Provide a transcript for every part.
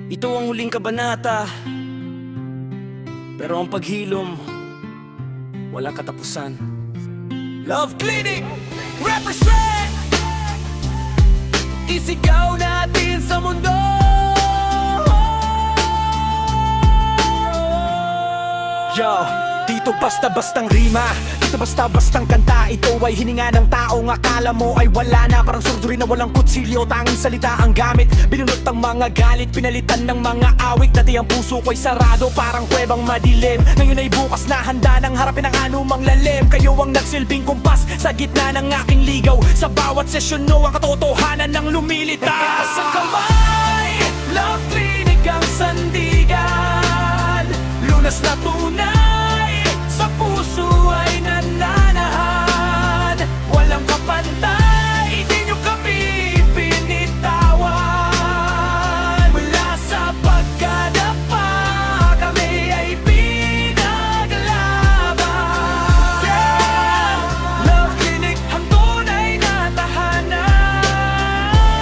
Ito ang huling kabanata, pero ang paghilom walang katapusan. Love Clinic represent! Isigaw natin sa mundo. Yo, dito basta-bastang rima, dito basta-bastang kanta. Ito ay hininga ng taong akala mo ay wala na. Parang surduri na walang kutsilyo, tanging salita ang gamit. Binunot ang mga galit, pinalitan ng mga awit. Dati ang puso ko'y sarado, parang kuwebang madilim. Ngayon ay bukas na, handa ng harapin ang anumang lalim. Kayo ang nagsilbing kumpas sa gitna ng aking ligaw. Sa bawat sesyon no, ang katotohanan ng lumilitaw. Sa kamay, Love Clinic ang sandigan. Lunas na tunay, sa puso ay nananahan. Walang kapantay, di nyo kami binitawan. Mula sa pagkadapa, kami ay pinaglaban. Yeah! Love Clinic, ang tunay na tahanan.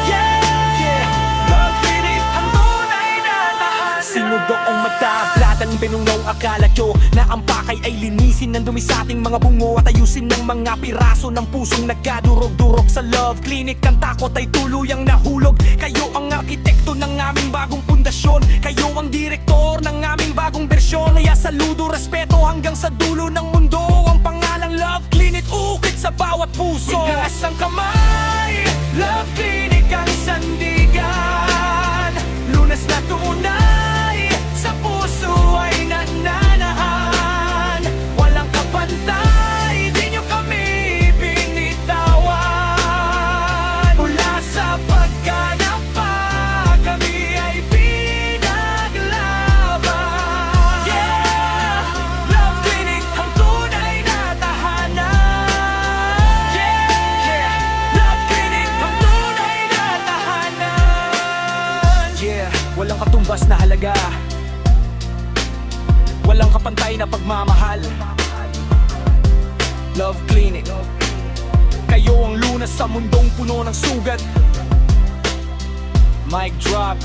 Yeah! Love Clinic, ang tunay na tahanan. Sino doong magtablat ang pinungaw akala nyo na ang pakay ay linisin ng dumi sa ating mga bungo at ayusin ng mga piraso ng pusong nagkadurog-durog. Sa Love Clinic ang takot ay tuluyang nahulog. Kayo ang arkitekto ng aming bagong pundasyon. Kayo ang direktor ng aming bagong bersyon. Kaya saludo, respeto hanggang sa dulo ng mundo. Ang pangalang Love Clinic ukit sa bawat puso. Bigas ang kamay, Love Clinic ang sandigan. Lunas na tunay, sa puso ay nananahan. Walang kapantay, di nyo kami binitawan. Mula sa pagkanapa, kami ay pinaglaban. Yeah! Love Clinic, ang tunay na tahanan. Yeah! Love Clinic, ang tunay na tahanan. Yeah! Walang katumbas na halaga, walang kapantay na pagmamahal. Love Clinic, kayo ang lunas sa mundong puno ng sugat. Mic drop.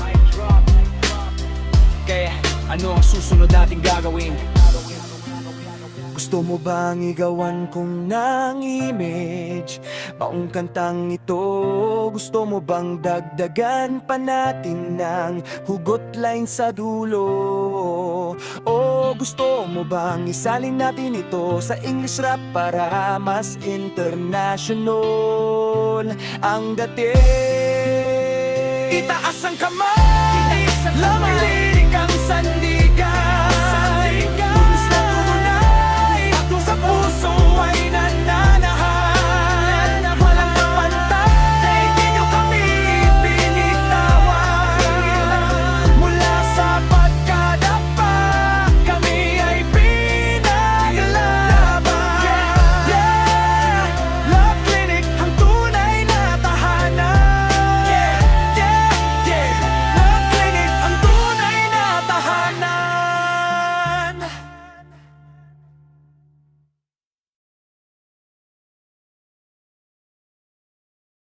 Kaya ano ang susunod nating gagawin? Gusto mo bang igawan kong ng image baong kantang ito? Gusto mo bang dagdagan pa natin ng hugot line sa dulo? O gusto mo bang isalin natin ito sa English rap para mas international ang dating? Itaas ang kamay, Love Clinic